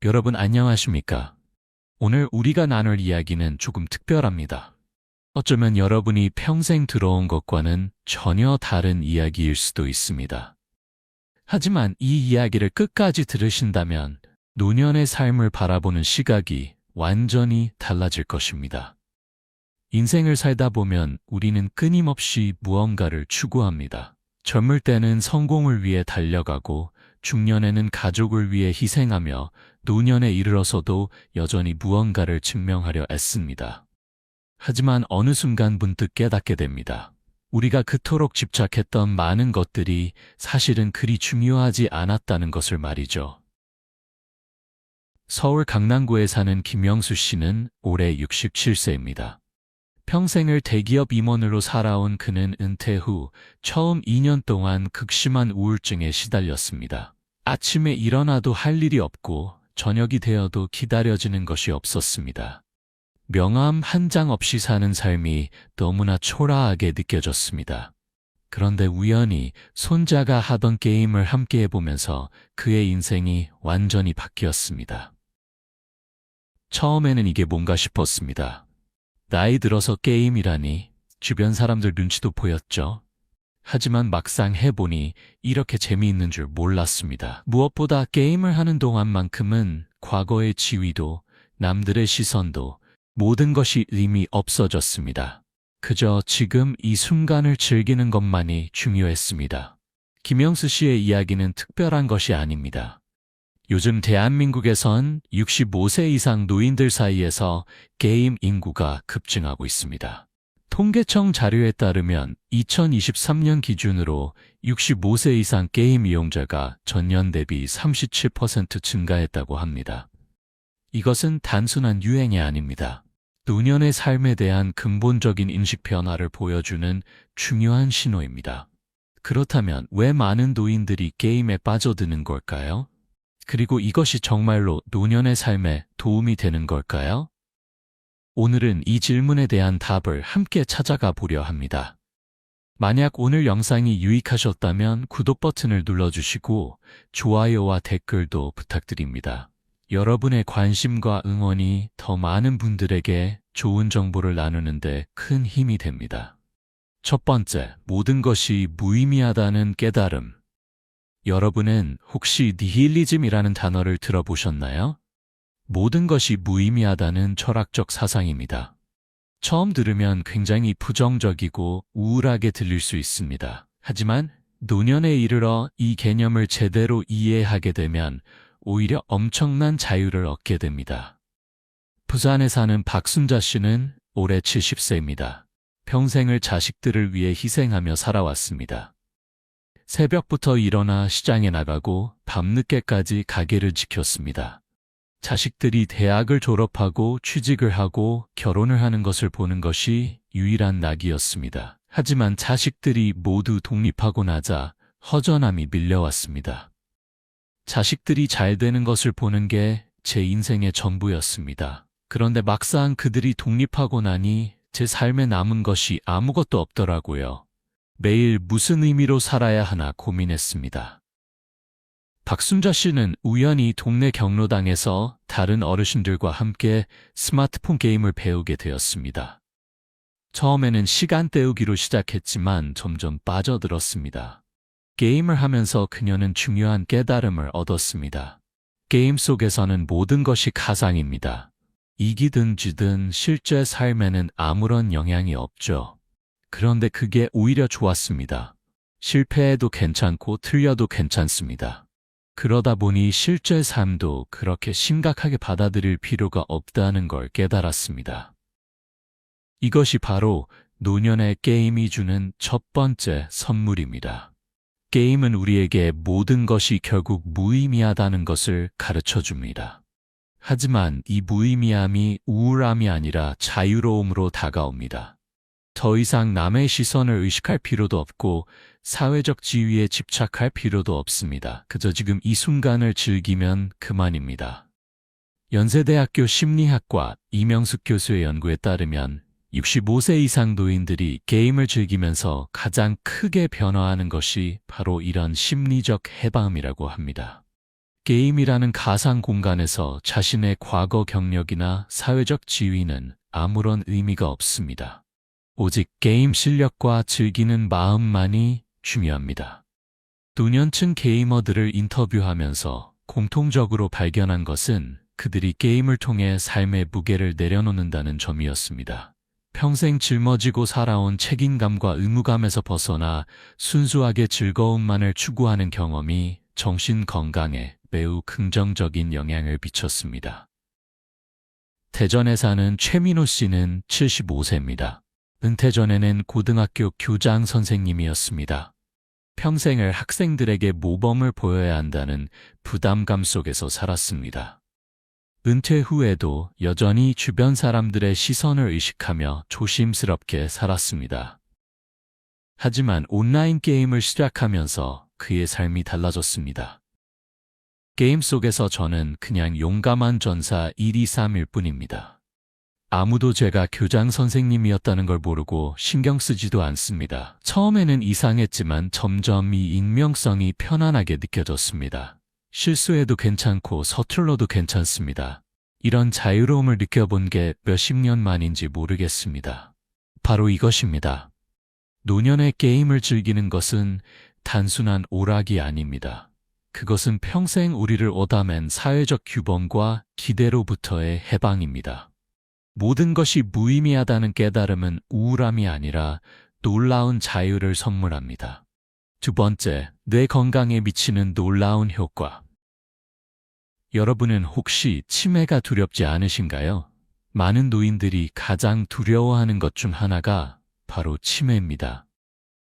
여러분 안녕하십니까? 오늘 우리가 나눌 이야기는 조금 특별합니다. 어쩌면 여러분이 평생 들어온 것과는 전혀 다른 이야기일 수도 있습니다. 하지만 이 이야기를 끝까지 들으신다면 노년의 삶을 바라보는 시각이 완전히 달라질 것입니다. 인생을 살다 보면 우리는 끊임없이 무언가를 추구합니다. 젊을 때는 성공을 위해 달려가고 중년에는 가족을 위해 희생하며 노년에 이르러서도 여전히 무언가를 증명하려 애씁니다. 하지만 어느 순간 문득 깨닫게 됩니다. 우리가 그토록 집착했던 많은 것들이 사실은 그리 중요하지 않았다는 것을 말이죠. 서울 강남구에 사는 김영수 씨는 올해 67세입니다. 평생을 대기업 임원으로 살아온 그는 은퇴 후 처음 2년 동안 극심한 우울증에 시달렸습니다. 아침에 일어나도 할 일이 없고 저녁이 되어도 기다려지는 것이 없었습니다. 명함 한 장 없이 사는 삶이 너무나 초라하게 느껴졌습니다. 그런데 우연히 손자가 하던 게임을 함께 해보면서 그의 인생이 완전히 바뀌었습니다. 처음에는 이게 뭔가 싶었습니다. 나이 들어서 게임이라니 주변 사람들 눈치도 보였죠. 하지만 막상 해보니 이렇게 재미있는 줄 몰랐습니다. 무엇보다 게임을 하는 동안만큼은 과거의 지위도 남들의 시선도 모든 것이 의미 없어졌습니다. 그저 지금 이 순간을 즐기는 것만이 중요했습니다. 김영수 씨의 이야기는 특별한 것이 아닙니다. 요즘 대한민국에선 65세 이상 노인들 사이에서 게임 인구가 급증하고 있습니다. 통계청 자료에 따르면 2023년 기준으로 65세 이상 게임 이용자가 전년 대비 37% 증가했다고 합니다. 이것은 단순한 유행이 아닙니다. 노년의 삶에 대한 근본적인 인식 변화를 보여주는 중요한 신호입니다. 그렇다면 왜 많은 노인들이 게임에 빠져드는 걸까요? 그리고 이것이 정말로 노년의 삶에 도움이 되는 걸까요? 오늘은 이 질문에 대한 답을 함께 찾아가 보려 합니다. 만약 오늘 영상이 유익하셨다면 구독 버튼을 눌러주시고 좋아요와 댓글도 부탁드립니다. 여러분의 관심과 응원이 더 많은 분들에게 좋은 정보를 나누는데 큰 힘이 됩니다. 첫 번째, 모든 것이 무의미하다는 깨달음. 여러분은 혹시 니힐리즘이라는 단어를 들어보셨나요? 모든 것이 무의미하다는 철학적 사상입니다. 처음 들으면 굉장히 부정적이고 우울하게 들릴 수 있습니다. 하지만 노년에 이르러 이 개념을 제대로 이해하게 되면 오히려 엄청난 자유를 얻게 됩니다. 부산에 사는 박순자 씨는 올해 70세입니다. 평생을 자식들을 위해 희생하며 살아왔습니다. 새벽부터 일어나 시장에 나가고 밤늦게까지 가게를 지켰습니다. 자식들이 대학을 졸업하고 취직을 하고 결혼을 하는 것을 보는 것이 유일한 낙이었습니다. 하지만 자식들이 모두 독립하고 나자 허전함이 밀려왔습니다. 자식들이 잘 되는 것을 보는 게 제 인생의 전부였습니다. 그런데 막상 그들이 독립하고 나니 제 삶에 남은 것이 아무것도 없더라고요. 매일 무슨 의미로 살아야 하나 고민했습니다. 박순자 씨는 우연히 동네 경로당에서 다른 어르신들과 함께 스마트폰 게임을 배우게 되었습니다. 처음에는 시간 때우기로 시작했지만 점점 빠져들었습니다. 게임을 하면서 그녀는 중요한 깨달음을 얻었습니다. 게임 속에서는 모든 것이 가상입니다. 이기든 지든 실제 삶에는 아무런 영향이 없죠. 그런데 그게 오히려 좋았습니다. 실패해도 괜찮고 틀려도 괜찮습니다. 그러다 보니 실제 삶도 그렇게 심각하게 받아들일 필요가 없다는 걸 깨달았습니다. 이것이 바로 노년의 게임이 주는 첫 번째 선물입니다. 게임은 우리에게 모든 것이 결국 무의미하다는 것을 가르쳐 줍니다. 하지만 이 무의미함이 우울함이 아니라 자유로움으로 다가옵니다. 더 이상 남의 시선을 의식할 필요도 없고 사회적 지위에 집착할 필요도 없습니다. 그저 지금 이 순간을 즐기면 그만입니다. 연세대학교 심리학과 이명숙 교수의 연구에 따르면 65세 이상 노인들이 게임을 즐기면서 가장 크게 변화하는 것이 바로 이런 심리적 해방이라고 합니다. 게임이라는 가상 공간에서 자신의 과거 경력이나 사회적 지위는 아무런 의미가 없습니다. 오직 게임 실력과 즐기는 마음만이 중요합니다. 노년층 게이머들을 인터뷰하면서 공통적으로 발견한 것은 그들이 게임을 통해 삶의 무게를 내려놓는다는 점이었습니다. 평생 짊어지고 살아온 책임감과 의무감에서 벗어나 순수하게 즐거움만을 추구하는 경험이 정신 건강에 매우 긍정적인 영향을 미쳤습니다. 대전에 사는 최민호 씨는 75세입니다. 은퇴 전에는 고등학교 교장 선생님이었습니다. 평생을 학생들에게 모범을 보여야 한다는 부담감 속에서 살았습니다. 은퇴 후에도 여전히 주변 사람들의 시선을 의식하며 조심스럽게 살았습니다. 하지만 온라인 게임을 시작하면서 그의 삶이 달라졌습니다. 게임 속에서 저는 그냥 용감한 전사 123일 뿐입니다. 아무도 제가 교장 선생님이었다는 걸 모르고 신경 쓰지도 않습니다. 처음에는 이상했지만 점점 이 익명성이 편안하게 느껴졌습니다. 실수해도 괜찮고 서툴러도 괜찮습니다. 이런 자유로움을 느껴본 게 몇십 년 만인지 모르겠습니다. 바로 이것입니다. 노년의 게임을 즐기는 것은 단순한 오락이 아닙니다. 그것은 평생 우리를 오다맨 사회적 규범과 기대로부터의 해방입니다. 모든 것이 무의미하다는 깨달음은 우울함이 아니라 놀라운 자유를 선물합니다. 두 번째, 뇌 건강에 미치는 놀라운 효과. 여러분은 혹시 치매가 두렵지 않으신가요? 많은 노인들이 가장 두려워하는 것 중 하나가 바로 치매입니다.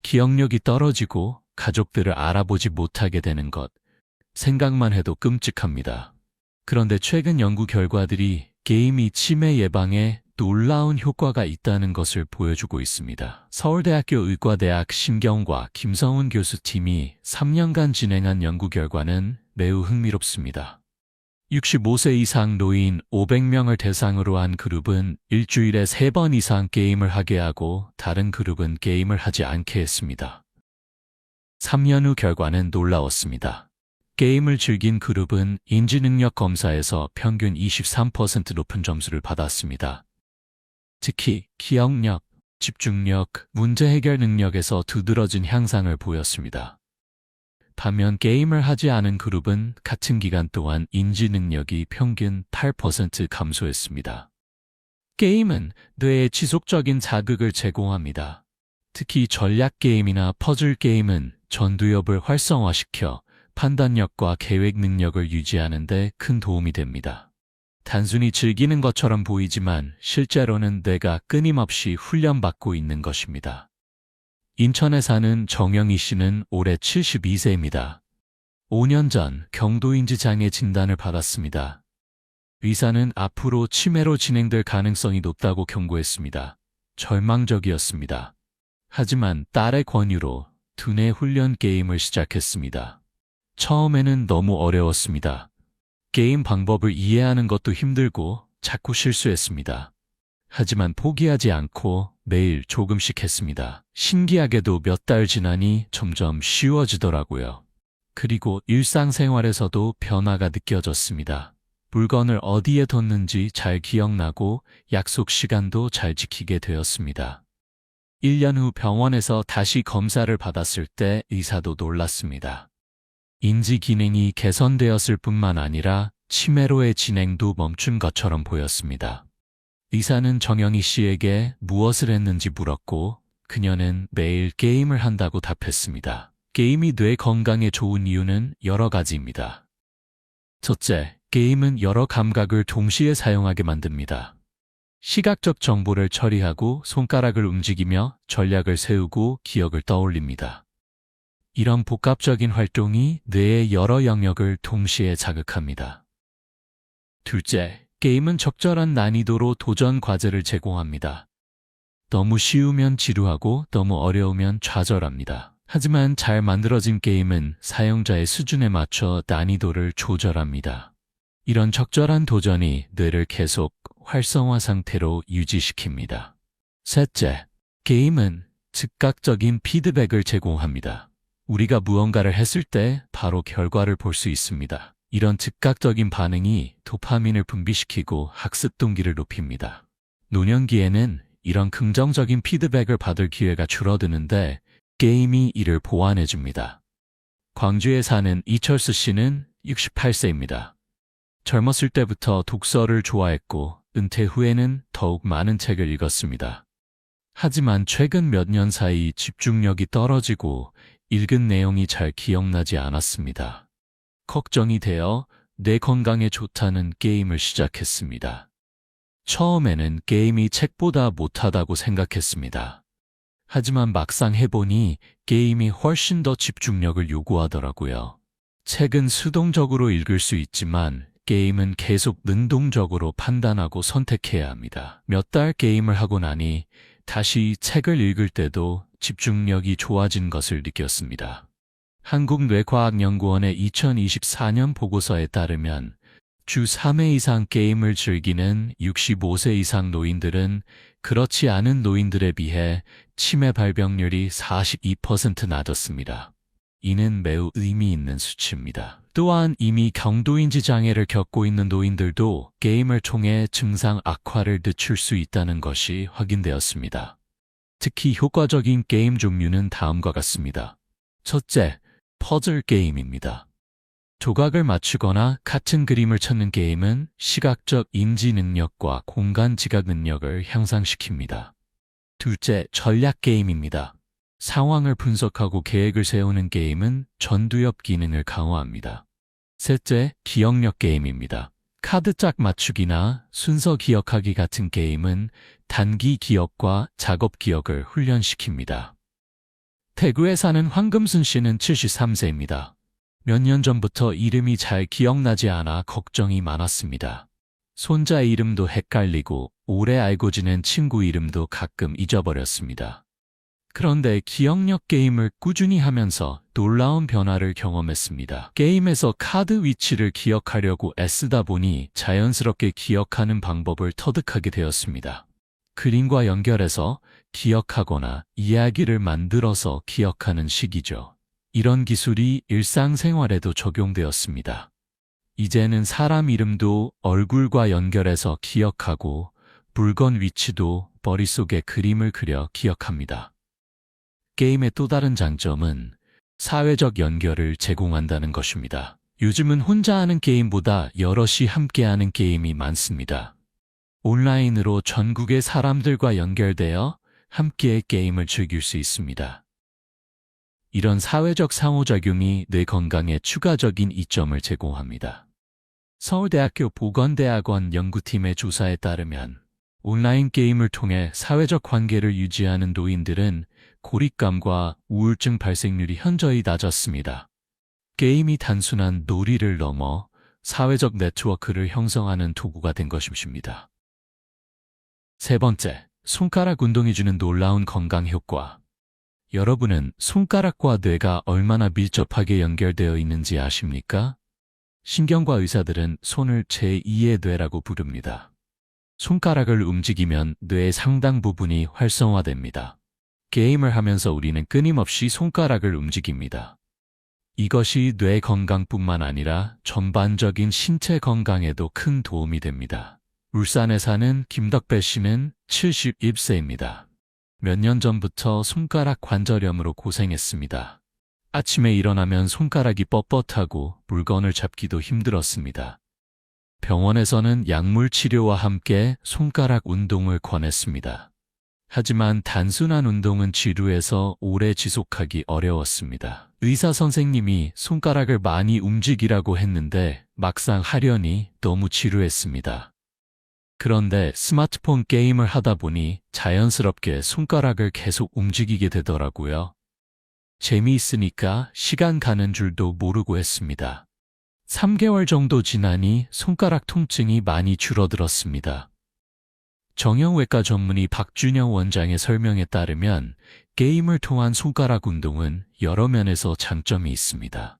기억력이 떨어지고 가족들을 알아보지 못하게 되는 것, 생각만 해도 끔찍합니다. 그런데 최근 연구 결과들이 게임이 치매 예방에 놀라운 효과가 있다는 것을 보여주고 있습니다. 서울대학교 의과대학 신경과 김성훈 교수팀이 3년간 진행한 연구 결과는 매우 흥미롭습니다. 65세 이상 노인 500명을 대상으로 한 그룹은 일주일에 3번 이상 게임을 하게 하고 다른 그룹은 게임을 하지 않게 했습니다. 3년 후 결과는 놀라웠습니다. 게임을 즐긴 그룹은 인지능력 검사에서 평균 23% 높은 점수를 받았습니다. 특히 기억력, 집중력, 문제 해결 능력에서 두드러진 향상을 보였습니다. 반면 게임을 하지 않은 그룹은 같은 기간 동안 인지 능력이 평균 8% 감소했습니다. 게임은 뇌에 지속적인 자극을 제공합니다. 특히 전략 게임이나 퍼즐 게임은 전두엽을 활성화시켜 판단력과 계획 능력을 유지하는 데 큰 도움이 됩니다. 단순히 즐기는 것처럼 보이지만 실제로는 뇌가 끊임없이 훈련받고 있는 것입니다. 인천에 사는 정영희 씨는 올해 72세입니다. 5년 전 경도인지 장애 진단을 받았습니다. 의사는 앞으로 치매로 진행될 가능성이 높다고 경고했습니다. 절망적이었습니다. 하지만 딸의 권유로 두뇌 훈련 게임을 시작했습니다. 처음에는 너무 어려웠습니다. 게임 방법을 이해하는 것도 힘들고 자꾸 실수했습니다. 하지만 포기하지 않고 매일 조금씩 했습니다. 신기하게도 몇 달 지나니 점점 쉬워지더라고요. 그리고 일상생활에서도 변화가 느껴졌습니다. 물건을 어디에 뒀는지 잘 기억나고 약속 시간도 잘 지키게 되었습니다. 1년 후 병원에서 다시 검사를 받았을 때 의사도 놀랐습니다. 인지 기능이 개선되었을 뿐만 아니라 치매로의 진행도 멈춘 것처럼 보였습니다. 의사는 정영희 씨에게 무엇을 했는지 물었고 그녀는 매일 게임을 한다고 답했습니다. 게임이 뇌 건강에 좋은 이유는 여러 가지입니다. 첫째, 게임은 여러 감각을 동시에 사용하게 만듭니다. 시각적 정보를 처리하고 손가락을 움직이며 전략을 세우고 기억을 떠올립니다. 이런 복합적인 활동이 뇌의 여러 영역을 동시에 자극합니다. 둘째, 게임은 적절한 난이도로 도전 과제를 제공합니다. 너무 쉬우면 지루하고 너무 어려우면 좌절합니다. 하지만 잘 만들어진 게임은 사용자의 수준에 맞춰 난이도를 조절합니다. 이런 적절한 도전이 뇌를 계속 활성화 상태로 유지시킵니다. 셋째, 게임은 즉각적인 피드백을 제공합니다. 우리가 무언가를 했을 때 바로 결과를 볼 수 있습니다. 이런 즉각적인 반응이 도파민을 분비시키고 학습 동기를 높입니다. 노년기에는 이런 긍정적인 피드백을 받을 기회가 줄어드는데 게임이 이를 보완해줍니다. 광주에 사는 이철수 씨는 68세입니다. 젊었을 때부터 독서를 좋아했고 은퇴 후에는 더욱 많은 책을 읽었습니다. 하지만 최근 몇 년 사이 집중력이 떨어지고 읽은 내용이 잘 기억나지 않았습니다. 걱정이 되어 뇌 건강에 좋다는 게임을 시작했습니다. 처음에는 게임이 책보다 못하다고 생각했습니다. 하지만 막상 해보니 게임이 훨씬 더 집중력을 요구하더라고요. 책은 수동적으로 읽을 수 있지만 게임은 계속 능동적으로 판단하고 선택해야 합니다. 몇 달 게임을 하고 나니 다시 책을 읽을 때도 집중력이 좋아진 것을 느꼈습니다. 한국뇌과학연구원의 2024년 보고서에 따르면 주 3회 이상 게임을 즐기는 65세 이상 노인들은 그렇지 않은 노인들에 비해 치매 발병률이 42% 낮았습니다. 이는 매우 의미 있는 수치입니다. 또한 이미 경도인지 장애를 겪고 있는 노인들도 게임을 통해 증상 악화를 늦출 수 있다는 것이 확인되었습니다. 특히 효과적인 게임 종류는 다음과 같습니다. 첫째, 퍼즐 게임입니다. 조각을 맞추거나 같은 그림을 찾는 게임은 시각적 인지 능력과 공간 지각 능력을 향상시킵니다. 둘째, 전략 게임입니다. 상황을 분석하고 계획을 세우는 게임은 전두엽 기능을 강화합니다. 셋째, 기억력 게임입니다. 카드짝 맞추기나 순서 기억하기 같은 게임은 단기 기억과 작업 기억을 훈련시킵니다. 대구에 사는 황금순 씨는 73세입니다. 몇 년 전부터 이름이 잘 기억나지 않아 걱정이 많았습니다. 손자 이름도 헷갈리고 오래 알고 지낸 친구 이름도 가끔 잊어버렸습니다. 그런데 기억력 게임을 꾸준히 하면서 놀라운 변화를 경험했습니다. 게임에서 카드 위치를 기억하려고 애쓰다 보니 자연스럽게 기억하는 방법을 터득하게 되었습니다. 그림과 연결해서 기억하거나 이야기를 만들어서 기억하는 식이죠. 이런 기술이 일상생활에도 적용되었습니다. 이제는 사람 이름도 얼굴과 연결해서 기억하고 물건 위치도 머릿속에 그림을 그려 기억합니다. 게임의 또 다른 장점은 사회적 연결을 제공한다는 것입니다. 요즘은 혼자 하는 게임보다 여럿이 함께하는 게임이 많습니다. 온라인으로 전국의 사람들과 연결되어 함께 게임을 즐길 수 있습니다. 이런 사회적 상호작용이 뇌 건강에 추가적인 이점을 제공합니다. 서울대학교 보건대학원 연구팀의 조사에 따르면 온라인 게임을 통해 사회적 관계를 유지하는 노인들은 고립감과 우울증 발생률이 현저히 낮았습니다. 게임이 단순한 놀이를 넘어 사회적 네트워크를 형성하는 도구가 된 것입니다. 세 번째, 손가락 운동이 주는 놀라운 건강 효과. 여러분은 손가락과 뇌가 얼마나 밀접하게 연결되어 있는지 아십니까? 신경과 의사들은 손을 제2의 뇌라고 부릅니다. 손가락을 움직이면 뇌의 상당 부분이 활성화됩니다. 게임을 하면서 우리는 끊임없이 손가락을 움직입니다. 이것이 뇌 건강뿐만 아니라 전반적인 신체 건강에도 큰 도움이 됩니다. 울산에 사는 김덕배 씨는 71세입니다. 몇 년 전부터 손가락 관절염으로 고생했습니다. 아침에 일어나면 손가락이 뻣뻣하고 물건을 잡기도 힘들었습니다. 병원에서는 약물 치료와 함께 손가락 운동을 권했습니다. 하지만 단순한 운동은 지루해서 오래 지속하기 어려웠습니다. 의사 선생님이 손가락을 많이 움직이라고 했는데 막상 하려니 너무 지루했습니다. 그런데 스마트폰 게임을 하다 보니 자연스럽게 손가락을 계속 움직이게 되더라고요. 재미있으니까 시간 가는 줄도 모르고 했습니다. 3개월 정도 지나니 손가락 통증이 많이 줄어들었습니다. 정형외과 전문의 박준영 원장의 설명에 따르면 게임을 통한 손가락 운동은 여러 면에서 장점이 있습니다.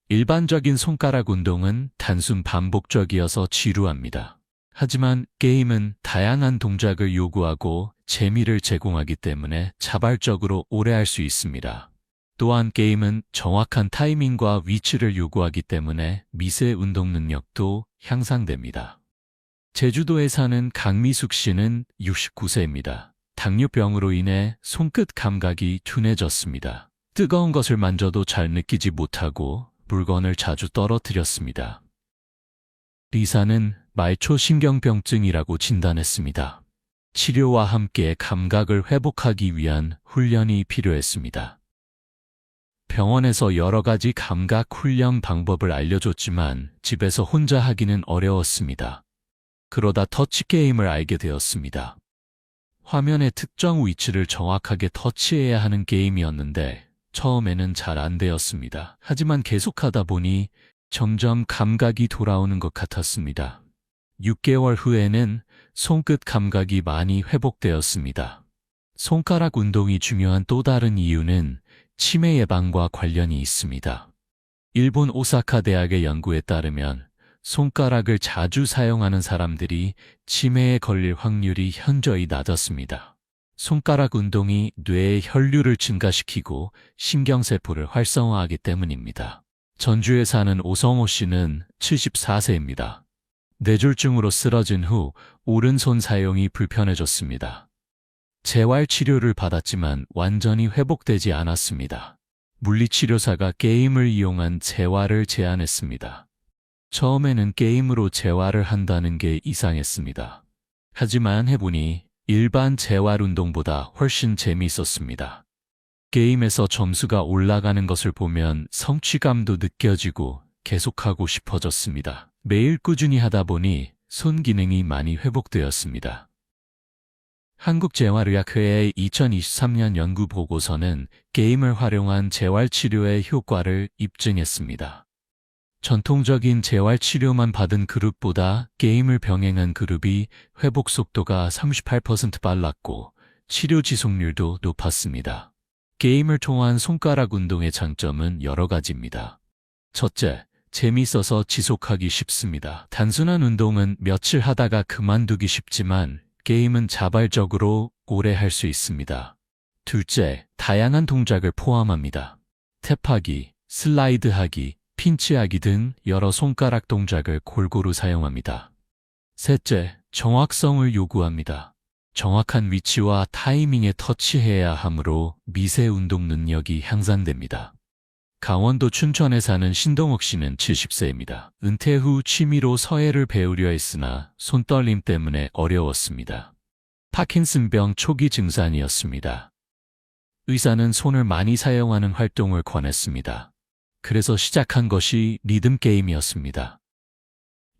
일반적인 손가락 운동은 단순 반복적이어서 지루합니다. 하지만 게임은 다양한 동작을 요구하고 재미를 제공하기 때문에 자발적으로 오래 할 수 있습니다. 또한 게임은 정확한 타이밍과 위치를 요구하기 때문에 미세 운동 능력도 향상됩니다. 제주도에 사는 강미숙 씨는 69세입니다. 당뇨병으로 인해 손끝 감각이 둔해졌습니다. 뜨거운 것을 만져도 잘 느끼지 못하고 물건을 자주 떨어뜨렸습니다. 리사는 말초신경병증이라고 진단했습니다. 치료와 함께 감각을 회복하기 위한 훈련이 필요했습니다. 병원에서 여러 가지 감각 훈련 방법을 알려줬지만 집에서 혼자 하기는 어려웠습니다. 그러다 터치게임을 알게 되었습니다. 화면의 특정 위치를 정확하게 터치해야 하는 게임이었는데 처음에는 잘 안 되었습니다. 하지만 계속하다 보니 점점 감각이 돌아오는 것 같았습니다. 6개월 후에는 손끝 감각이 많이 회복되었습니다. 손가락 운동이 중요한 또 다른 이유는 치매 예방과 관련이 있습니다. 일본 오사카 대학의 연구에 따르면 손가락을 자주 사용하는 사람들이 치매에 걸릴 확률이 현저히 낮았습니다. 손가락 운동이 뇌의 혈류를 증가시키고 신경세포를 활성화하기 때문입니다. 전주에 사는 오성호 씨는 74세입니다. 뇌졸중으로 쓰러진 후 오른손 사용이 불편해졌습니다. 재활치료를 받았지만 완전히 회복되지 않았습니다. 물리치료사가 게임을 이용한 재활을 제안했습니다. 처음에는 게임으로 재활을 한다는 게 이상했습니다. 하지만 해보니 일반 재활 운동보다 훨씬 재미있었습니다. 게임에서 점수가 올라가는 것을 보면 성취감도 느껴지고 계속하고 싶어졌습니다. 매일 꾸준히 하다 보니 손 기능이 많이 회복되었습니다. 한국재활의학회의 2023년 연구 보고서는 게임을 활용한 재활치료의 효과를 입증했습니다. 전통적인 재활치료만 받은 그룹보다 게임을 병행한 그룹이 회복 속도가 38% 빨랐고 치료 지속률도 높았습니다. 게임을 통한 손가락 운동의 장점은 여러 가지입니다. 첫째, 재미있어서 지속하기 쉽습니다. 단순한 운동은 며칠 하다가 그만두기 쉽지만 게임은 자발적으로 오래 할 수 있습니다. 둘째, 다양한 동작을 포함합니다. 탭하기, 슬라이드하기, 핀치하기 등 여러 손가락 동작을 골고루 사용합니다. 셋째, 정확성을 요구합니다. 정확한 위치와 타이밍에 터치해야 하므로 미세 운동 능력이 향상됩니다. 강원도 춘천에 사는 신동욱 씨는 70세입니다. 은퇴 후 취미로 서예를 배우려 했으나 손떨림 때문에 어려웠습니다. 파킨슨병 초기 증상이었습니다. 의사는 손을 많이 사용하는 활동을 권했습니다. 그래서 시작한 것이 리듬게임이었습니다.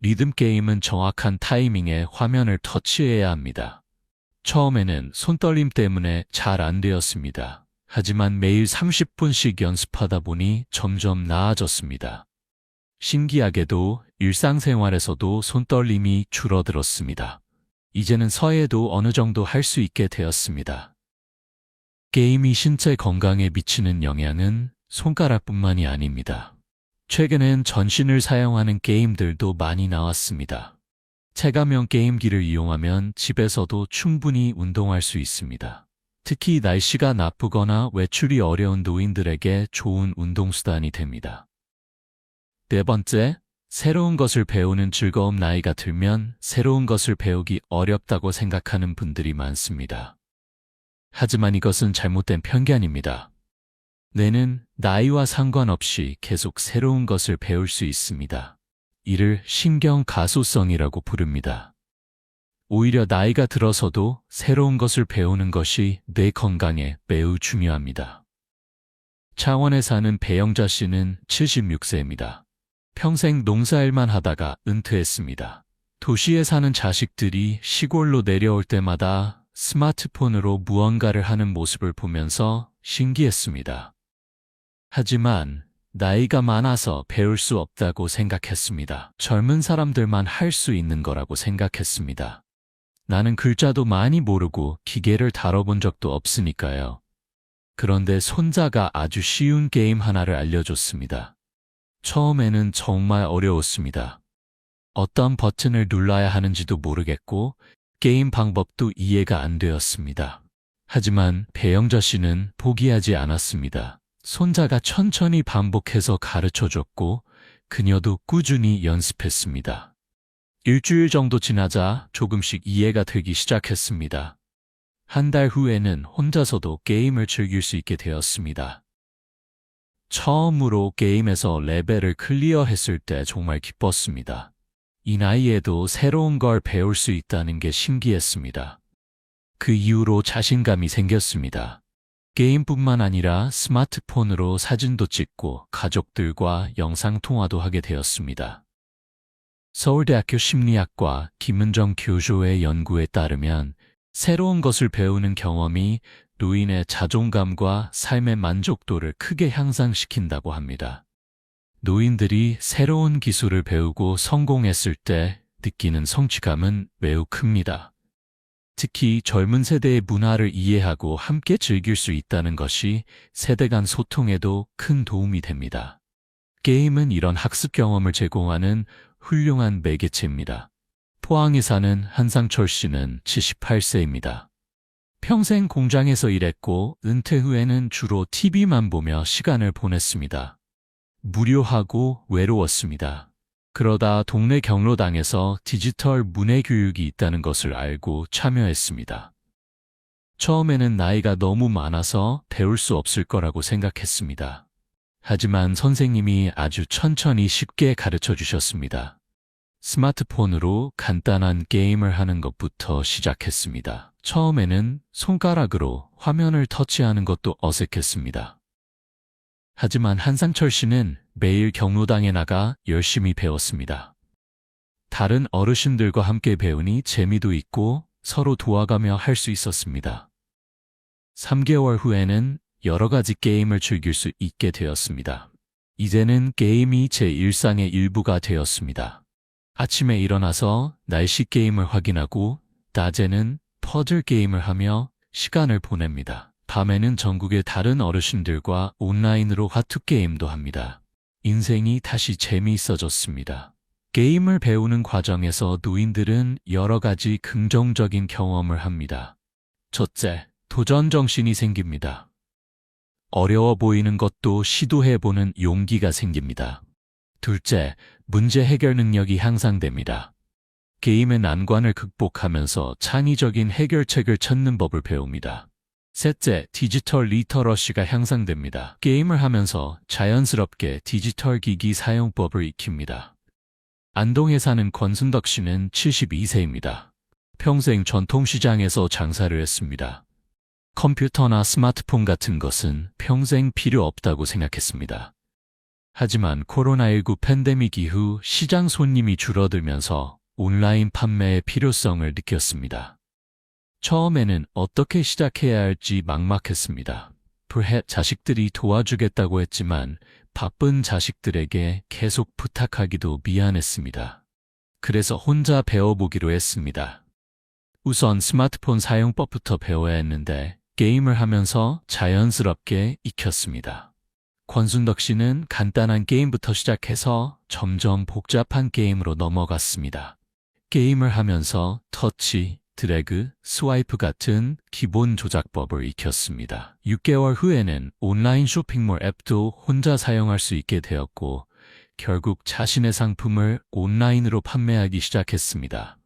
리듬게임은 정확한 타이밍에 화면을 터치해야 합니다. 처음에는 손떨림 때문에 잘 안 되었습니다. 하지만 매일 30분씩 연습하다 보니 점점 나아졌습니다. 신기하게도 일상생활에서도 손떨림이 줄어들었습니다. 이제는 서예도 어느 정도 할 수 있게 되었습니다. 게임이 신체 건강에 미치는 영향은 손가락뿐만이 아닙니다. 최근엔 전신을 사용하는 게임들도 많이 나왔습니다. 체감형 게임기를 이용하면 집에서도 충분히 운동할 수 있습니다. 특히 날씨가 나쁘거나 외출이 어려운 노인들에게 좋은 운동수단이 됩니다. 네 번째, 새로운 것을 배우는 즐거움. 나이가 들면 새로운 것을 배우기 어렵다고 생각하는 분들이 많습니다. 하지만 이것은 잘못된 편견입니다. 뇌는 나이와 상관없이 계속 새로운 것을 배울 수 있습니다. 이를 신경 가소성이라고 부릅니다. 오히려 나이가 들어서도 새로운 것을 배우는 것이 뇌 건강에 매우 중요합니다. 창원에 사는 배영자 씨는 76세입니다. 평생 농사일만 하다가 은퇴했습니다. 도시에 사는 자식들이 시골로 내려올 때마다 스마트폰으로 무언가를 하는 모습을 보면서 신기했습니다. 하지만 나이가 많아서 배울 수 없다고 생각했습니다. 젊은 사람들만 할 수 있는 거라고 생각했습니다. 나는 글자도 많이 모르고 기계를 다뤄본 적도 없으니까요. 그런데 손자가 아주 쉬운 게임 하나를 알려줬습니다. 처음에는 정말 어려웠습니다. 어떤 버튼을 눌러야 하는지도 모르겠고 게임 방법도 이해가 안 되었습니다. 하지만 배영자 씨는 포기하지 않았습니다. 손자가 천천히 반복해서 가르쳐줬고 그녀도 꾸준히 연습했습니다. 일주일 정도 지나자 조금씩 이해가 되기 시작했습니다. 한 달 후에는 혼자서도 게임을 즐길 수 있게 되었습니다. 처음으로 게임에서 레벨을 클리어했을 때 정말 기뻤습니다. 이 나이에도 새로운 걸 배울 수 있다는 게 신기했습니다. 그 이후로 자신감이 생겼습니다. 게임뿐만 아니라 스마트폰으로 사진도 찍고 가족들과 영상통화도 하게 되었습니다. 서울대학교 심리학과 김은정 교수의 연구에 따르면 새로운 것을 배우는 경험이 노인의 자존감과 삶의 만족도를 크게 향상시킨다고 합니다. 노인들이 새로운 기술을 배우고 성공했을 때 느끼는 성취감은 매우 큽니다. 특히 젊은 세대의 문화를 이해하고 함께 즐길 수 있다는 것이 세대 간 소통에도 큰 도움이 됩니다. 게임은 이런 학습 경험을 제공하는 훌륭한 매개체입니다. 포항에 사는 한상철 씨는 78세입니다. 평생 공장에서 일했고 은퇴 후에는 주로 TV만 보며 시간을 보냈습니다. 무료하고 외로웠습니다. 그러다 동네 경로당에서 디지털 문해 교육이 있다는 것을 알고 참여했습니다. 처음에는 나이가 너무 많아서 배울 수 없을 거라고 생각했습니다. 하지만 선생님이 아주 천천히 쉽게 가르쳐 주셨습니다. 스마트폰으로 간단한 게임을 하는 것부터 시작했습니다. 처음에는 손가락으로 화면을 터치하는 것도 어색했습니다. 하지만 한상철 씨는 매일 경로당에 나가 열심히 배웠습니다. 다른 어르신들과 함께 배우니 재미도 있고 서로 도와가며 할 수 있었습니다. 3개월 후에는 여러 가지 게임을 즐길 수 있게 되었습니다. 이제는 게임이 제 일상의 일부가 되었습니다. 아침에 일어나서 날씨 게임을 확인하고 낮에는 퍼즐 게임을 하며 시간을 보냅니다. 밤에는 전국의 다른 어르신들과 온라인으로 화투 게임도 합니다. 인생이 다시 재미있어졌습니다. 게임을 배우는 과정에서 노인들은 여러 가지 긍정적인 경험을 합니다. 첫째, 도전 정신이 생깁니다. 어려워 보이는 것도 시도해보는 용기가 생깁니다. 둘째, 문제 해결 능력이 향상됩니다. 게임의 난관을 극복하면서 창의적인 해결책을 찾는 법을 배웁니다. 셋째, 디지털 리터러시가 향상됩니다. 게임을 하면서 자연스럽게 디지털 기기 사용법을 익힙니다. 안동에 사는 권순덕 씨는 72세입니다. 평생 전통시장에서 장사를 했습니다. 컴퓨터나 스마트폰 같은 것은 평생 필요 없다고 생각했습니다. 하지만 코로나19 팬데믹 이후 시장 손님이 줄어들면서 온라인 판매의 필요성을 느꼈습니다. 처음에는 어떻게 시작해야 할지 막막했습니다. 자식들이 도와주겠다고 했지만 바쁜 자식들에게 계속 부탁하기도 미안했습니다. 그래서 혼자 배워보기로 했습니다. 우선 스마트폰 사용법부터 배워야 했는데 게임을 하면서 자연스럽게 익혔습니다. 권순덕 씨는 간단한 게임부터 시작해서 점점 복잡한 게임으로 넘어갔습니다. 게임을 하면서 터치, 드래그, 스와이프 같은 기본 조작법을 익혔습니다. 6개월 후에는 온라인 쇼핑몰 앱도 혼자 사용할 수 있게 되었고 결국 자신의 상품을 온라인으로 판매하기 시작했습니다.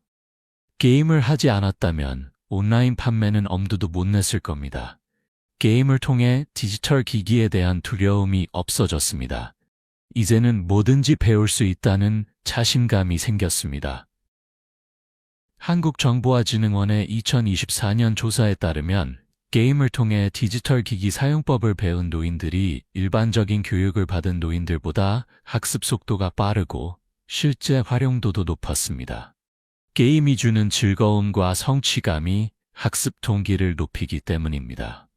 게임을 하지 않았다면 온라인 판매는 엄두도 못 냈을 겁니다. 게임을 통해 디지털 기기에 대한 두려움이 없어졌습니다. 이제는 뭐든지 배울 수 있다는 자신감이 생겼습니다. 한국정보화진흥원의 2024년 조사에 따르면 게임을 통해 디지털 기기 사용법을 배운 노인들이 일반적인 교육을 받은 노인들보다 학습 속도가 빠르고 실제 활용도도 높았습니다. 게임이 주는 즐거움과 성취감이 학습 동기를 높이기 때문입니다.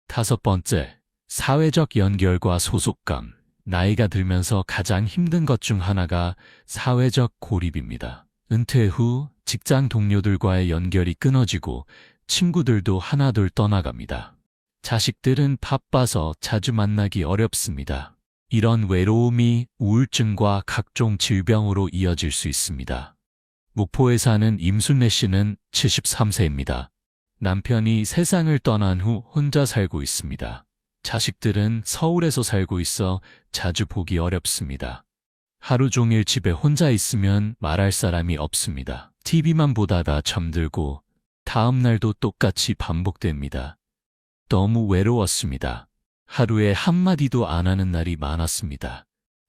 5번째, 사회적 연결과 소속감. 나이가 들면서 가장 힘든 것 중 하나가 사회적 고립입니다. 은퇴 후 직장 동료들과의 연결이 끊어지고 친구들도 하나둘 떠나갑니다. 자식들은 바빠서 자주 만나기 어렵습니다. 이런 외로움이 우울증과 각종 질병으로 이어질 수 있습니다. 목포에 사는 임순례 씨는 73세입니다. 남편이 세상을 떠난 후 혼자 살고 있습니다. 자식들은 서울에서 살고 있어 자주 보기 어렵습니다. 하루 종일 집에 혼자 있으면 말할 사람이 없습니다. TV만 보다가 잠들고 다음 날도 똑같이 반복됩니다. 너무 외로웠습니다. 하루에 한마디도 안 하는 날이 많았습니다.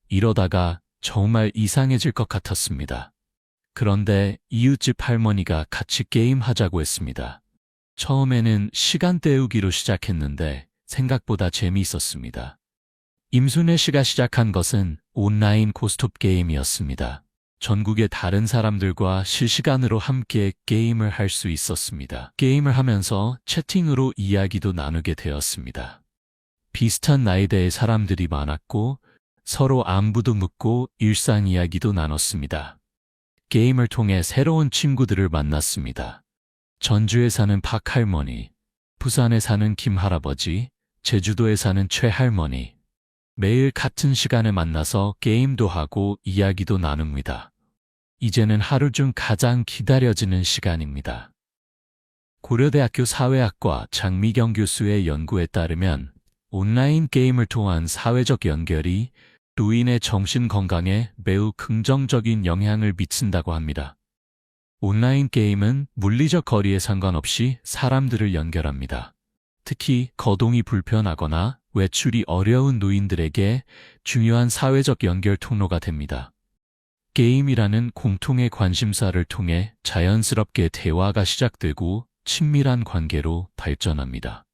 이러다가 정말 이상해질 것 같았습니다. 그런데 이웃집 할머니가 같이 게임하자고 했습니다. 처음에는 시간 때우기로 시작했는데 생각보다 재미있었습니다. 임순애 씨가 시작한 것은 온라인 고스톱 게임이었습니다. 전국의 다른 사람들과 실시간으로 함께 게임을 할 수 있었습니다. 게임을 하면서 채팅으로 이야기도 나누게 되었습니다. 비슷한 나이대의 사람들이 많았고 서로 안부도 묻고 일상 이야기도 나눴습니다. 게임을 통해 새로운 친구들을 만났습니다. 전주에 사는 박 할머니, 부산에 사는 김 할아버지, 제주도에 사는 최 할머니. 매일 같은 시간에 만나서 게임도 하고 이야기도 나눕니다. 이제는 하루 중 가장 기다려지는 시간입니다. 고려대학교 사회학과 장미경 교수의 연구에 따르면 온라인 게임을 통한 사회적 연결이 노인의 정신 건강에 매우 긍정적인 영향을 미친다고 합니다. 온라인 게임은 물리적 거리에 상관없이 사람들을 연결합니다. 특히 거동이 불편하거나 외출이 어려운 노인들에게 중요한 사회적 연결 통로가 됩니다. 게임이라는 공통의 관심사를 통해 자연스럽게 대화가 시작되고 친밀한 관계로 발전합니다.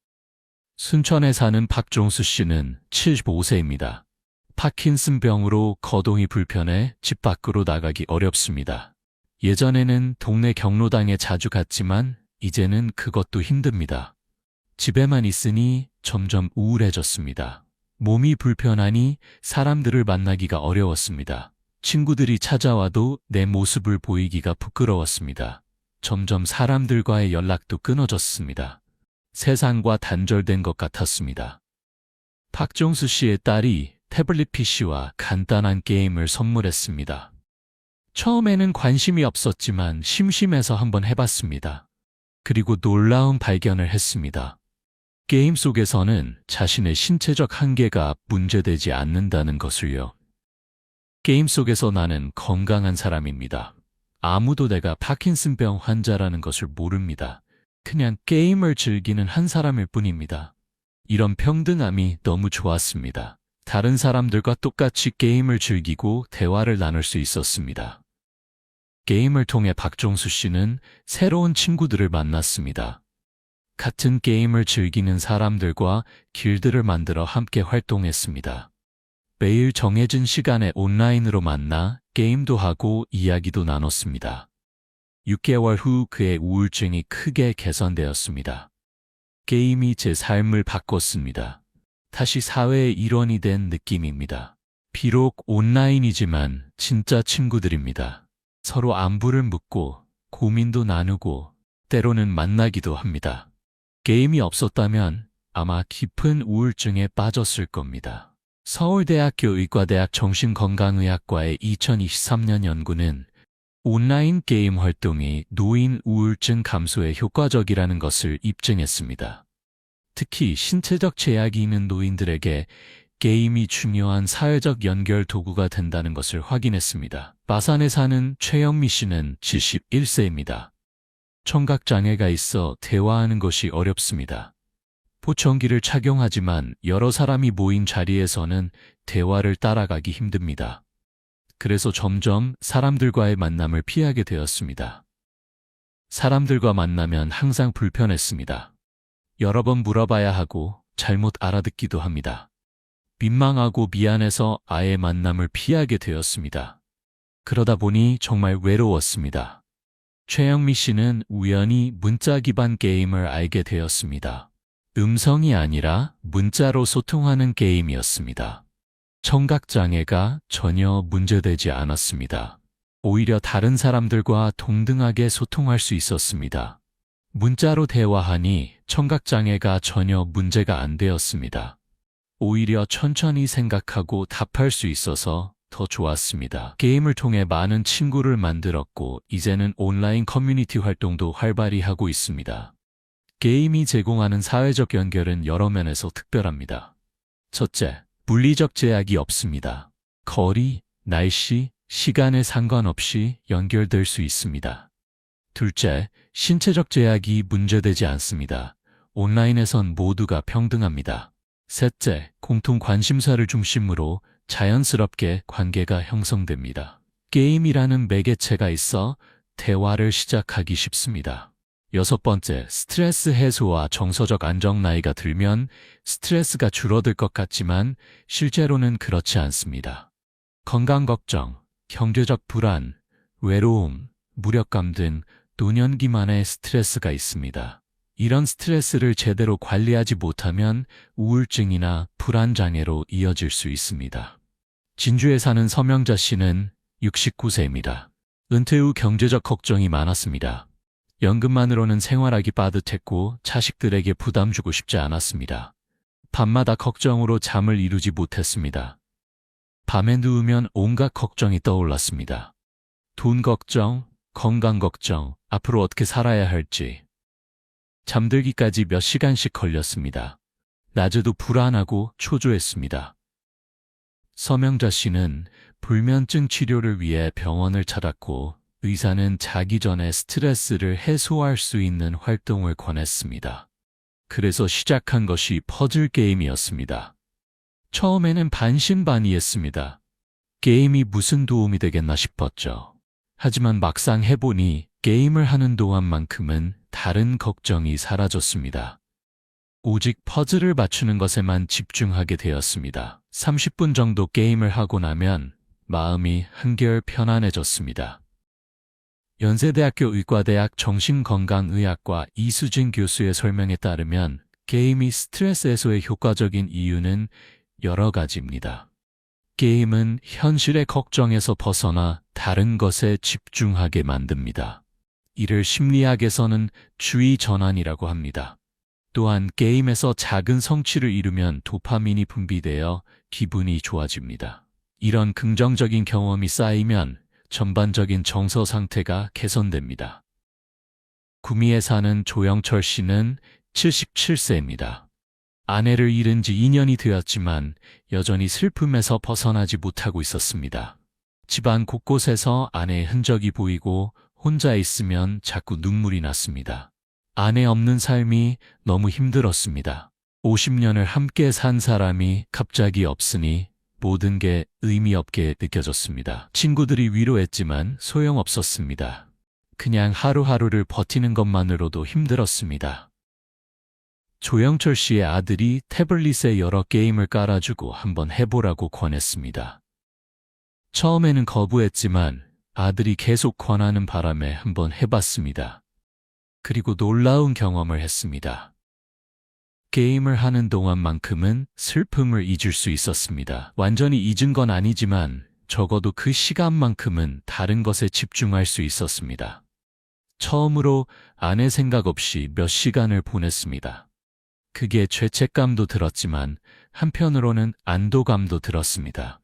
순천에 사는 박종수 씨는 75세입니다. 파킨슨병으로 거동이 불편해 집 밖으로 나가기 어렵습니다. 예전에는 동네 경로당에 자주 갔지만 이제는 그것도 힘듭니다. 집에만 있으니 점점 우울해졌습니다. 몸이 불편하니 사람들을 만나기가 어려웠습니다. 친구들이 찾아와도 내 모습을 보이기가 부끄러웠습니다. 점점 사람들과의 연락도 끊어졌습니다. 세상과 단절된 것 같았습니다. 박종수 씨의 딸이 태블릿 PC와 간단한 게임을 선물했습니다. 처음에는 관심이 없었지만 심심해서 한번 해봤습니다. 그리고 놀라운 발견을 했습니다. 게임 속에서는 자신의 신체적 한계가 문제되지 않는다는 것을요. 게임 속에서 나는 건강한 사람입니다. 아무도 내가 파킨슨병 환자라는 것을 모릅니다. 그냥 게임을 즐기는 한 사람일 뿐입니다. 이런 평등함이 너무 좋았습니다. 다른 사람들과 똑같이 게임을 즐기고 대화를 나눌 수 있었습니다. 게임을 통해 박종수 씨는 새로운 친구들을 만났습니다. 같은 게임을 즐기는 사람들과 길드를 만들어 함께 활동했습니다. 매일 정해진 시간에 온라인으로 만나 게임도 하고 이야기도 나눴습니다. 6개월 후 그의 우울증이 크게 개선되었습니다. 게임이 제 삶을 바꿨습니다. 다시 사회의 일원이 된 느낌입니다. 비록 온라인이지만 진짜 친구들입니다. 서로 안부를 묻고 고민도 나누고 때로는 만나기도 합니다. 게임이 없었다면 아마 깊은 우울증에 빠졌을 겁니다. 서울대학교 의과대학 정신건강의학과의 2023년 연구는 온라인 게임 활동이 노인 우울증 감소에 효과적이라는 것을 입증했습니다. 특히 신체적 제약이 있는 노인들에게 게임이 중요한 사회적 연결 도구가 된다는 것을 확인했습니다. 마산에 사는 최영미 씨는 71세입니다. 청각장애가 있어 대화하는 것이 어렵습니다. 보청기를 착용하지만 여러 사람이 모인 자리에서는 대화를 따라가기 힘듭니다. 그래서 점점 사람들과의 만남을 피하게 되었습니다. 사람들과 만나면 항상 불편했습니다. 여러 번 물어봐야 하고 잘못 알아듣기도 합니다. 민망하고 미안해서 아예 만남을 피하게 되었습니다. 그러다 보니 정말 외로웠습니다. 최영미 씨는 우연히 문자 기반 게임을 알게 되었습니다. 음성이 아니라 문자로 소통하는 게임이었습니다. 청각장애가 전혀 문제되지 않았습니다. 오히려 다른 사람들과 동등하게 소통할 수 있었습니다. 문자로 대화하니 청각장애가 전혀 문제가 안 되었습니다. 오히려 천천히 생각하고 답할 수 있어서 더 좋았습니다. 게임을 통해 많은 친구를 만들었고 이제는 온라인 커뮤니티 활동도 활발히 하고 있습니다. 게임이 제공하는 사회적 연결은 여러 면에서 특별합니다. 첫째, 물리적 제약이 없습니다. 거리, 날씨, 시간에 상관없이 연결될 수 있습니다. 둘째, 신체적 제약이 문제되지 않습니다. 온라인에선 모두가 평등합니다. 셋째, 공통 관심사를 중심으로 자연스럽게 관계가 형성됩니다. 게임이라는 매개체가 있어 대화를 시작하기 쉽습니다. 여섯 번째, 스트레스 해소와 정서적 안정. 나이가 들면 스트레스가 줄어들 것 같지만 실제로는 그렇지 않습니다. 건강 걱정, 경제적 불안, 외로움, 무력감 등 노년기만의 스트레스가 있습니다. 이런 스트레스를 제대로 관리하지 못하면 우울증이나 불안장애로 이어질 수 있습니다. 진주에 사는 서명자 씨는 69세입니다. 은퇴 후 경제적 걱정이 많았습니다. 연금만으로는 생활하기 빠듯했고 자식들에게 부담 주고 싶지 않았습니다. 밤마다 걱정으로 잠을 이루지 못했습니다. 밤에 누우면 온갖 걱정이 떠올랐습니다. 돈 걱정, 건강 걱정, 앞으로 어떻게 살아야 할지. 잠들기까지 몇 시간씩 걸렸습니다. 낮에도 불안하고 초조했습니다. 서명자 씨는 불면증 치료를 위해 병원을 찾았고 의사는 자기 전에 스트레스를 해소할 수 있는 활동을 권했습니다. 그래서 시작한 것이 퍼즐 게임이었습니다. 처음에는 반신반의했습니다. 게임이 무슨 도움이 되겠나 싶었죠. 하지만 막상 해보니 게임을 하는 동안만큼은 다른 걱정이 사라졌습니다. 오직 퍼즐을 맞추는 것에만 집중하게 되었습니다. 30분 정도 게임을 하고 나면 마음이 한결 편안해졌습니다. 연세대학교 의과대학 정신건강의학과 이수진 교수의 설명에 따르면 게임이 스트레스 해소에 효과적인 이유는 여러 가지입니다. 게임은 현실의 걱정에서 벗어나 다른 것에 집중하게 만듭니다. 이를 심리학에서는 주의 전환이라고 합니다. 또한 게임에서 작은 성취를 이루면 도파민이 분비되어 기분이 좋아집니다. 이런 긍정적인 경험이 쌓이면 전반적인 정서 상태가 개선됩니다. 구미에 사는 조영철 씨는 77세입니다. 아내를 잃은 지 2년이 되었지만 여전히 슬픔에서 벗어나지 못하고 있었습니다. 집안 곳곳에서 아내의 흔적이 보이고 혼자 있으면 자꾸 눈물이 났습니다. 아내 없는 삶이 너무 힘들었습니다. 50년을 함께 산 사람이 갑자기 없으니 모든 게 의미 없게 느껴졌습니다. 친구들이 위로했지만 소용없었습니다. 그냥 하루하루를 버티는 것만으로도 힘들었습니다. 조영철 씨의 아들이 태블릿에 여러 게임을 깔아주고 한번 해보라고 권했습니다. 처음에는 거부했지만 아들이 계속 권하는 바람에 한번 해봤습니다. 그리고 놀라운 경험을 했습니다. 게임을 하는 동안만큼은 슬픔을 잊을 수 있었습니다. 완전히 잊은 건 아니지만 적어도 그 시간만큼은 다른 것에 집중할 수 있었습니다. 처음으로 아내 생각 없이 몇 시간을 보냈습니다. 그게 죄책감도 들었지만 한편으로는 안도감도 들었습니다.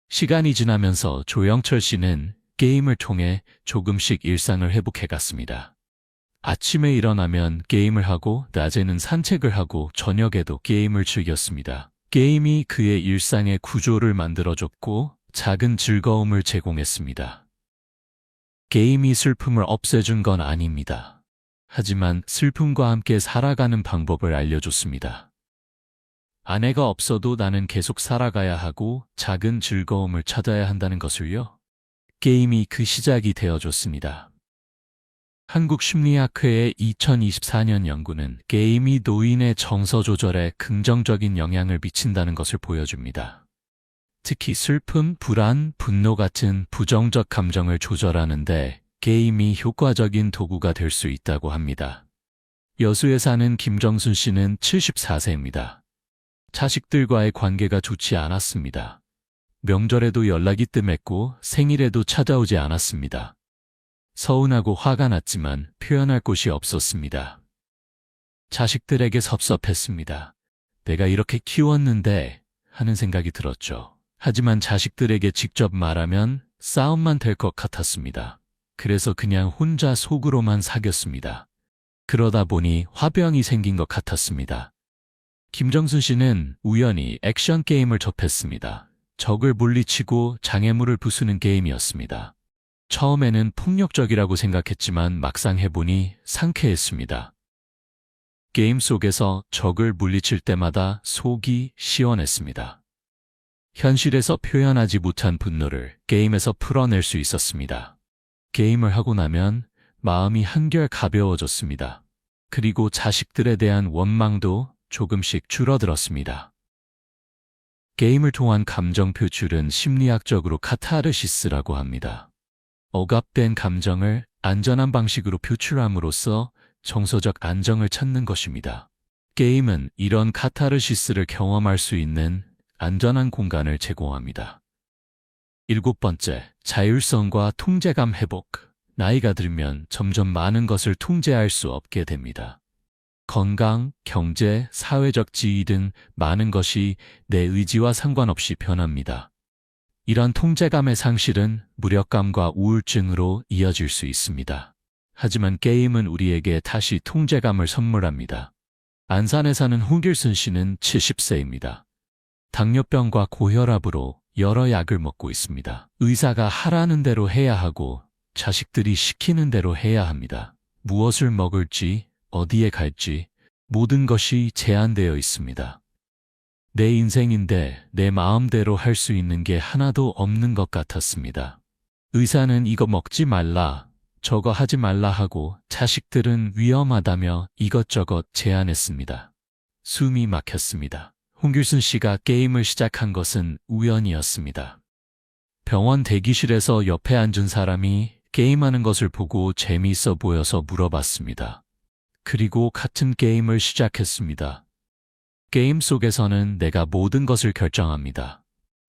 시간이 지나면서 조영철 씨는 게임을 통해 조금씩 일상을 회복해갔습니다. 아침에 일어나면 게임을 하고 낮에는 산책을 하고 저녁에도 게임을 즐겼습니다. 게임이 그의 일상의 구조를 만들어줬고 작은 즐거움을 제공했습니다. 게임이 슬픔을 없애준 건 아닙니다. 하지만 슬픔과 함께 살아가는 방법을 알려줬습니다. 아내가 없어도 나는 계속 살아가야 하고 작은 즐거움을 찾아야 한다는 것을요. 게임이 그 시작이 되어줬습니다. 한국심리학회의 2024년 연구는 게임이 노인의 정서 조절에 긍정적인 영향을 미친다는 것을 보여줍니다. 특히 슬픔, 불안, 분노 같은 부정적 감정을 조절하는데 게임이 효과적인 도구가 될 수 있다고 합니다. 여수에 사는 김정순 씨는 74세입니다. 자식들과의 관계가 좋지 않았습니다. 명절에도 연락이 뜸했고 생일에도 찾아오지 않았습니다. 서운하고 화가 났지만 표현할 곳이 없었습니다. 자식들에게 섭섭했습니다. 내가 이렇게 키웠는데 하는 생각이 들었죠. 하지만 자식들에게 직접 말하면 싸움만 될 것 같았습니다. 그래서 그냥 혼자 속으로만 사귀었습니다. 그러다 보니 화병이 생긴 것 같았습니다. 김정순 씨는 우연히 액션 게임을 접했습니다. 적을 물리치고 장애물을 부수는 게임이었습니다. 처음에는 폭력적이라고 생각했지만 막상 해보니 상쾌했습니다. 게임 속에서 적을 물리칠 때마다 속이 시원했습니다. 현실에서 표현하지 못한 분노를 게임에서 풀어낼 수 있었습니다. 게임을 하고 나면 마음이 한결 가벼워졌습니다. 그리고 자식들에 대한 원망도 조금씩 줄어들었습니다. 게임을 통한 감정 표출은 심리학적으로 카타르시스라고 합니다. 억압된 감정을 안전한 방식으로 표출함으로써 정서적 안정을 찾는 것입니다. 게임은 이런 카타르시스를 경험할 수 있는 안전한 공간을 제공합니다. 7번째, 자율성과 통제감 회복. 나이가 들면 점점 많은 것을 통제할 수 없게 됩니다. 건강, 경제, 사회적 지위 등 많은 것이 내 의지와 상관없이 변합니다. 이런 통제감의 상실은 무력감과 우울증으로 이어질 수 있습니다. 하지만 게임은 우리에게 다시 통제감을 선물합니다. 안산에 사는 홍길순 씨는 70세입니다. 당뇨병과 고혈압으로 여러 약을 먹고 있습니다. 의사가 하라는 대로 해야 하고 자식들이 시키는 대로 해야 합니다. 무엇을 먹을지, 어디에 갈지 모든 것이 제한되어 있습니다. 내 인생인데 내 마음대로 할 수 있는 게 하나도 없는 것 같았습니다. 의사는 이거 먹지 말라, 저거 하지 말라 하고 자식들은 위험하다며 이것저것 제안했습니다. 숨이 막혔습니다. 홍길순 씨가 게임을 시작한 것은 우연이었습니다. 병원 대기실에서 옆에 앉은 사람이 게임하는 것을 보고 재미있어 보여서 물어봤습니다. 그리고 같은 게임을 시작했습니다. 게임 속에서는 내가 모든 것을 결정합니다.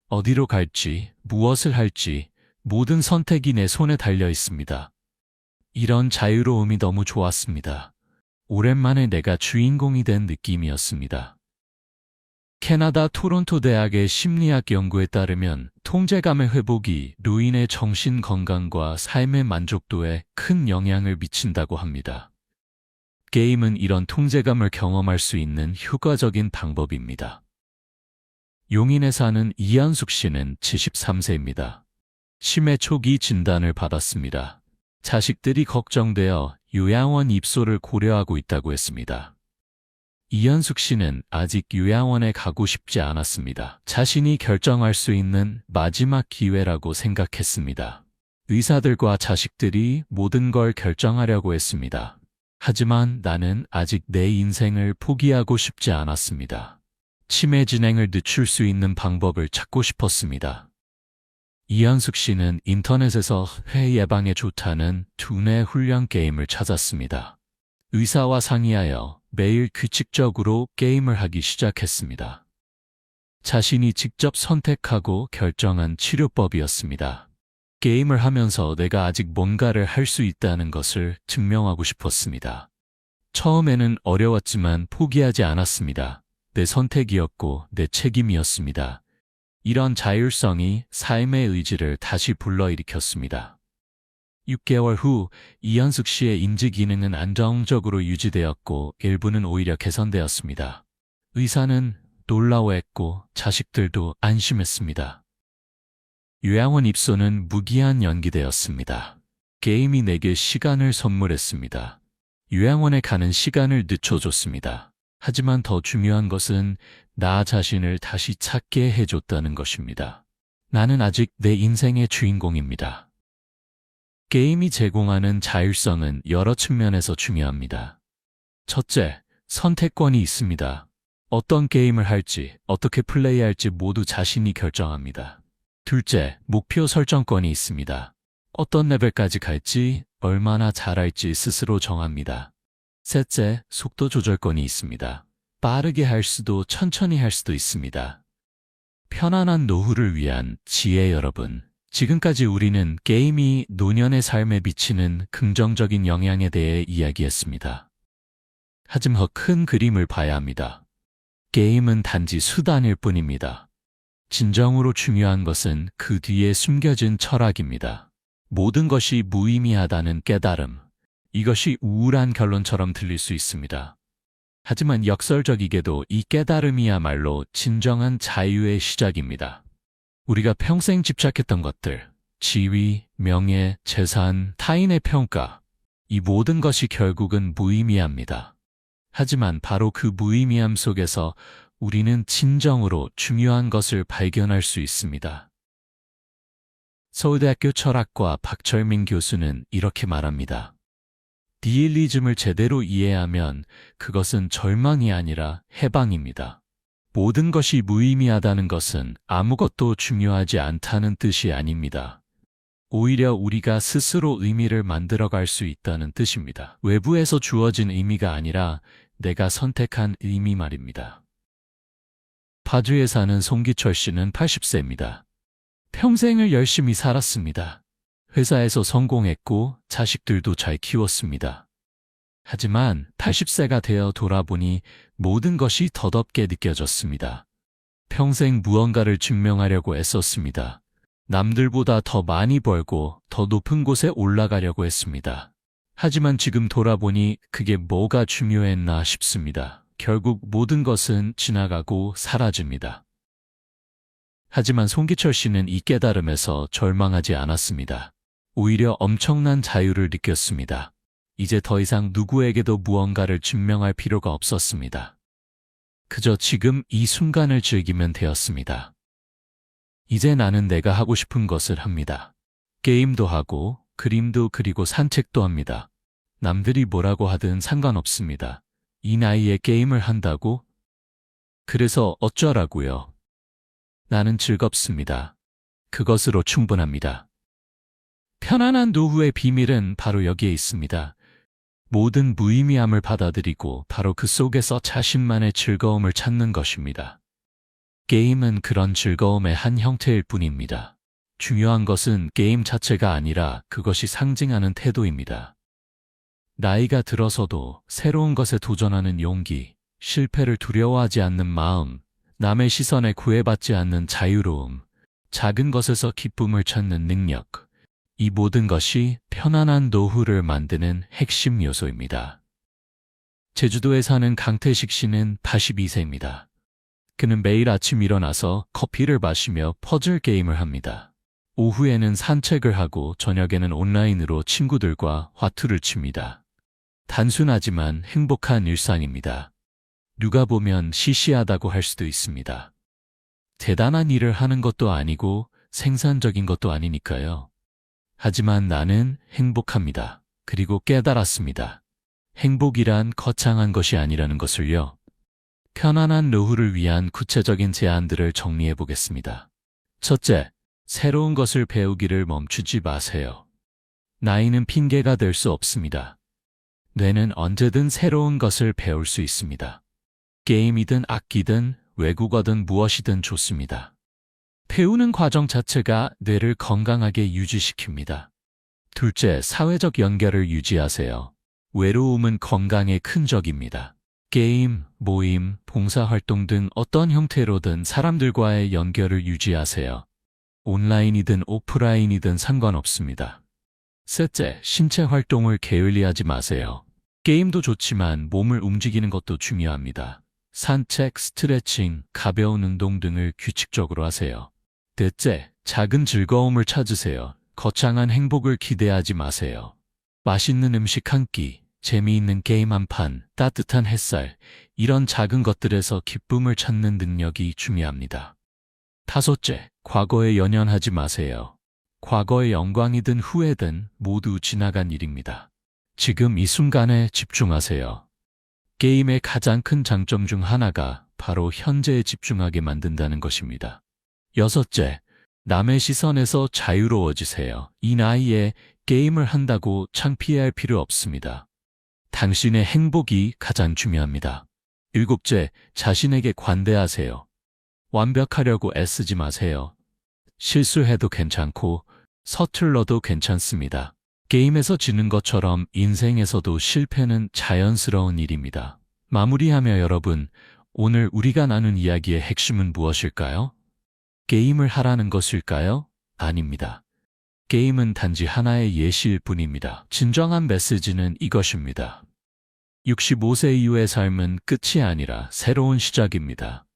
어디로 갈지, 무엇을 할지 모든 선택이 내 손에 달려 있습니다. 이런 자유로움이 너무 좋았습니다. 오랜만에 내가 주인공이 된 느낌이었습니다. 캐나다 토론토 대학의 심리학 연구에 따르면 통제감의 회복이 노인의 정신 건강과 삶의 만족도에 큰 영향을 미친다고 합니다. 게임은 이런 통제감을 경험할 수 있는 효과적인 방법입니다. 용인에 사는 이한숙 씨는 73세입니다. 치매 초기 진단을 받았습니다. 자식들이 걱정되어 요양원 입소를 고려하고 있다고 했습니다. 이한숙 씨는 아직 요양원에 가고 싶지 않았습니다. 자신이 결정할 수 있는 마지막 기회라고 생각했습니다. 의사들과 자식들이 모든 걸 결정하려고 했습니다. 하지만 나는 아직 내 인생을 포기하고 싶지 않았습니다. 치매 진행을 늦출 수 있는 방법을 찾고 싶었습니다. 이한숙 씨는 인터넷에서 폐 예방에 좋다는 두뇌 훈련 게임을 찾았습니다. 의사와 상의하여 매일 규칙적으로 게임을 하기 시작했습니다. 자신이 직접 선택하고 결정한 치료법이었습니다. 게임을 하면서 내가 아직 뭔가를 할 수 있다는 것을 증명하고 싶었습니다. 처음에는 어려웠지만 포기하지 않았습니다. 내 선택이었고 내 책임이었습니다. 이런 자율성이 삶의 의지를 다시 불러일으켰습니다. 6개월 후 이한숙 씨의 인지 기능은 안정적으로 유지되었고 일부는 오히려 개선되었습니다. 의사는 놀라워했고 자식들도 안심했습니다. 요양원 입소는 무기한 연기되었습니다. 게임이 내게 시간을 선물했습니다. 요양원에 가는 시간을 늦춰줬습니다. 하지만 더 중요한 것은 나 자신을 다시 찾게 해줬다는 것입니다. 나는 아직 내 인생의 주인공입니다. 게임이 제공하는 자율성은 여러 측면에서 중요합니다. 첫째, 선택권이 있습니다. 어떤 게임을 할지, 어떻게 플레이할지 모두 자신이 결정합니다. 둘째, 목표 설정권이 있습니다. 어떤 레벨까지 갈지, 얼마나 잘할지 스스로 정합니다. 셋째, 속도 조절권이 있습니다. 빠르게 할 수도 천천히 할 수도 있습니다. 편안한 노후를 위한 지혜 여러분. 지금까지 우리는 게임이 노년의 삶에 미치는 긍정적인 영향에 대해 이야기했습니다. 하지만 더 큰 그림을 봐야 합니다. 게임은 단지 수단일 뿐입니다. 진정으로 중요한 것은 그 뒤에 숨겨진 철학입니다. 모든 것이 무의미하다는 깨달음. 이것이 우울한 결론처럼 들릴 수 있습니다. 하지만 역설적이게도 이 깨달음이야말로 진정한 자유의 시작입니다. 우리가 평생 집착했던 것들, 지위, 명예, 재산, 타인의 평가, 이 모든 것이 결국은 무의미합니다. 하지만 바로 그 무의미함 속에서 우리는 진정으로 중요한 것을 발견할 수 있습니다. 서울대학교 철학과 박철민 교수는 이렇게 말합니다. 니힐리즘을 제대로 이해하면 그것은 절망이 아니라 해방입니다. 모든 것이 무의미하다는 것은 아무것도 중요하지 않다는 뜻이 아닙니다. 오히려 우리가 스스로 의미를 만들어갈 수 있다는 뜻입니다. 외부에서 주어진 의미가 아니라 내가 선택한 의미 말입니다. 파주에 사는 송기철 씨는 80세입니다. 평생을 열심히 살았습니다. 회사에서 성공했고 자식들도 잘 키웠습니다. 하지만 80세가 되어 돌아보니 모든 것이 덧없게 느껴졌습니다. 평생 무언가를 증명하려고 애썼습니다. 남들보다 더 많이 벌고 더 높은 곳에 올라가려고 했습니다. 하지만 지금 돌아보니 그게 뭐가 중요했나 싶습니다. 결국 모든 것은 지나가고 사라집니다. 하지만 송기철 씨는 이 깨달음에서 절망하지 않았습니다. 오히려 엄청난 자유를 느꼈습니다. 이제 더 이상 누구에게도 무언가를 증명할 필요가 없었습니다. 그저 지금 이 순간을 즐기면 되었습니다. 이제 나는 내가 하고 싶은 것을 합니다. 게임도 하고 그림도 그리고 산책도 합니다. 남들이 뭐라고 하든 상관없습니다. 이 나이에 게임을 한다고? 그래서 어쩌라고요? 나는 즐겁습니다. 그것으로 충분합니다. 편안한 노후의 비밀은 바로 여기에 있습니다. 모든 무의미함을 받아들이고 바로 그 속에서 자신만의 즐거움을 찾는 것입니다. 게임은 그런 즐거움의 한 형태일 뿐입니다. 중요한 것은 게임 자체가 아니라 그것이 상징하는 태도입니다. 나이가 들어서도 새로운 것에 도전하는 용기, 실패를 두려워하지 않는 마음, 남의 시선에 구애받지 않는 자유로움, 작은 것에서 기쁨을 찾는 능력, 이 모든 것이 편안한 노후를 만드는 핵심 요소입니다. 제주도에 사는 강태식 씨는 82세입니다. 그는 매일 아침 일어나서 커피를 마시며 퍼즐 게임을 합니다. 오후에는 산책을 하고 저녁에는 온라인으로 친구들과 화투를 칩니다. 단순하지만 행복한 일상입니다. 누가 보면 시시하다고 할 수도 있습니다. 대단한 일을 하는 것도 아니고 생산적인 것도 아니니까요. 하지만 나는 행복합니다. 그리고 깨달았습니다. 행복이란 거창한 것이 아니라는 것을요. 편안한 노후를 위한 구체적인 제안들을 정리해 보겠습니다. 첫째, 새로운 것을 배우기를 멈추지 마세요. 나이는 핑계가 될 수 없습니다. 뇌는 언제든 새로운 것을 배울 수 있습니다. 게임이든 악기든 외국어든 무엇이든 좋습니다. 배우는 과정 자체가 뇌를 건강하게 유지시킵니다. 둘째, 사회적 연결을 유지하세요. 외로움은 건강의 큰 적입니다. 게임, 모임, 봉사활동 등 어떤 형태로든 사람들과의 연결을 유지하세요. 온라인이든 오프라인이든 상관없습니다. 셋째, 신체 활동을 게을리하지 마세요. 게임도 좋지만 몸을 움직이는 것도 중요합니다. 산책, 스트레칭, 가벼운 운동 등을 규칙적으로 하세요. 넷째, 작은 즐거움을 찾으세요. 거창한 행복을 기대하지 마세요. 맛있는 음식 한 끼, 재미있는 게임 한 판, 따뜻한 햇살, 이런 작은 것들에서 기쁨을 찾는 능력이 중요합니다. 다섯째, 과거에 연연하지 마세요. 과거의 영광이든 후회든 모두 지나간 일입니다. 지금 이 순간에 집중하세요. 게임의 가장 큰 장점 중 하나가 바로 현재에 집중하게 만든다는 것입니다. 여섯째, 남의 시선에서 자유로워지세요. 이 나이에 게임을 한다고 창피해할 필요 없습니다. 당신의 행복이 가장 중요합니다. 일곱째, 자신에게 관대하세요. 완벽하려고 애쓰지 마세요. 실수해도 괜찮고 서툴러도 괜찮습니다. 게임에서 지는 것처럼 인생에서도 실패는 자연스러운 일입니다. 마무리하며 여러분, 오늘 우리가 나눈 이야기의 핵심은 무엇일까요? 게임을 하라는 것일까요? 아닙니다. 게임은 단지 하나의 예시일 뿐입니다. 진정한 메시지는 이것입니다. 65세 이후의 삶은 끝이 아니라 새로운 시작입니다.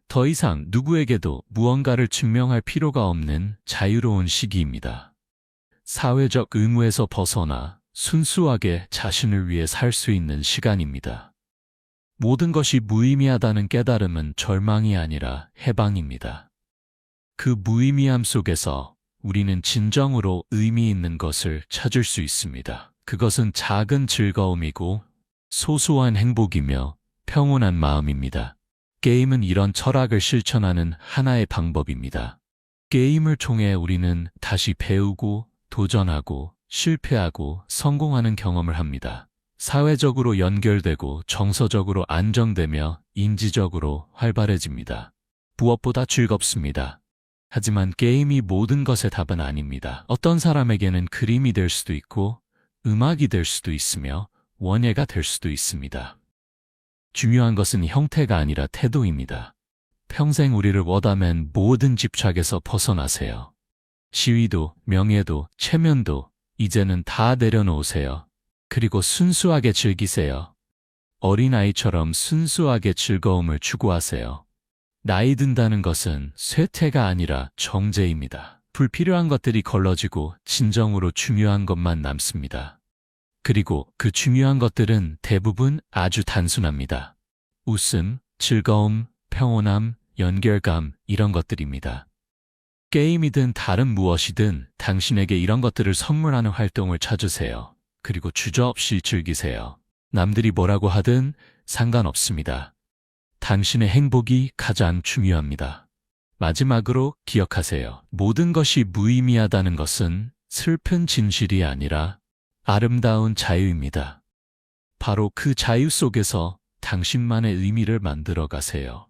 더 이상 누구에게도 무언가를 증명할 필요가 없는 자유로운 시기입니다. 사회적 의무에서 벗어나 순수하게 자신을 위해 살 수 있는 시간입니다. 모든 것이 무의미하다는 깨달음은 절망이 아니라 해방입니다. 그 무의미함 속에서 우리는 진정으로 의미 있는 것을 찾을 수 있습니다. 그것은 작은 즐거움이고 소소한 행복이며 평온한 마음입니다. 게임은 이런 철학을 실천하는 하나의 방법입니다. 게임을 통해 우리는 다시 배우고 도전하고 실패하고 성공하는 경험을 합니다. 사회적으로 연결되고 정서적으로 안정되며 인지적으로 활발해집니다. 무엇보다 즐겁습니다. 하지만 게임이 모든 것의 답은 아닙니다. 어떤 사람에게는 그림이 될 수도 있고 음악이 될 수도 있으며 원예가 될 수도 있습니다. 중요한 것은 형태가 아니라 태도입니다. 평생 우리를 워담한 모든 집착에서 벗어나세요. 시위도, 명예도, 체면도 이제는 다 내려놓으세요. 그리고 순수하게 즐기세요. 어린아이처럼 순수하게 즐거움을 추구하세요. 나이 든다는 것은 쇠퇴가 아니라 정제입니다. 불필요한 것들이 걸러지고 진정으로 중요한 것만 남습니다. 그리고 그 중요한 것들은 대부분 아주 단순합니다. 웃음, 즐거움, 평온함, 연결감, 이런 것들입니다. 게임이든 다른 무엇이든 당신에게 이런 것들을 선물하는 활동을 찾으세요. 그리고 주저없이 즐기세요. 남들이 뭐라고 하든 상관없습니다. 당신의 행복이 가장 중요합니다. 마지막으로 기억하세요. 모든 것이 무의미하다는 것은 슬픈 진실이 아니라 아름다운 자유입니다. 바로 그 자유 속에서 당신만의 의미를 만들어 가세요.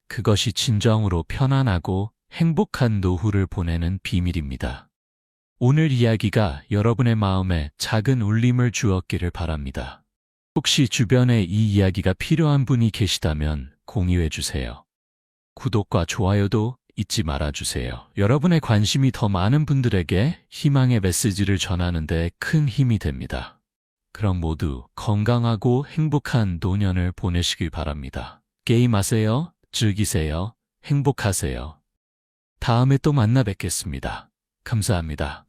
그것이 진정으로 편안하고 행복한 노후를 보내는 비밀입니다. 오늘 이야기가 여러분의 마음에 작은 울림을 주었기를 바랍니다. 혹시 주변에 이 이야기가 필요한 분이 계시다면 공유해 주세요. 구독과 좋아요도 잊지 말아주세요. 여러분의 관심이 더 많은 분들에게 희망의 메시지를 전하는 데 큰 힘이 됩니다. 그럼 모두 건강하고 행복한 노년을 보내시길 바랍니다. 게임하세요. 즐기세요. 행복하세요. 다음에 또 만나 뵙겠습니다. 감사합니다.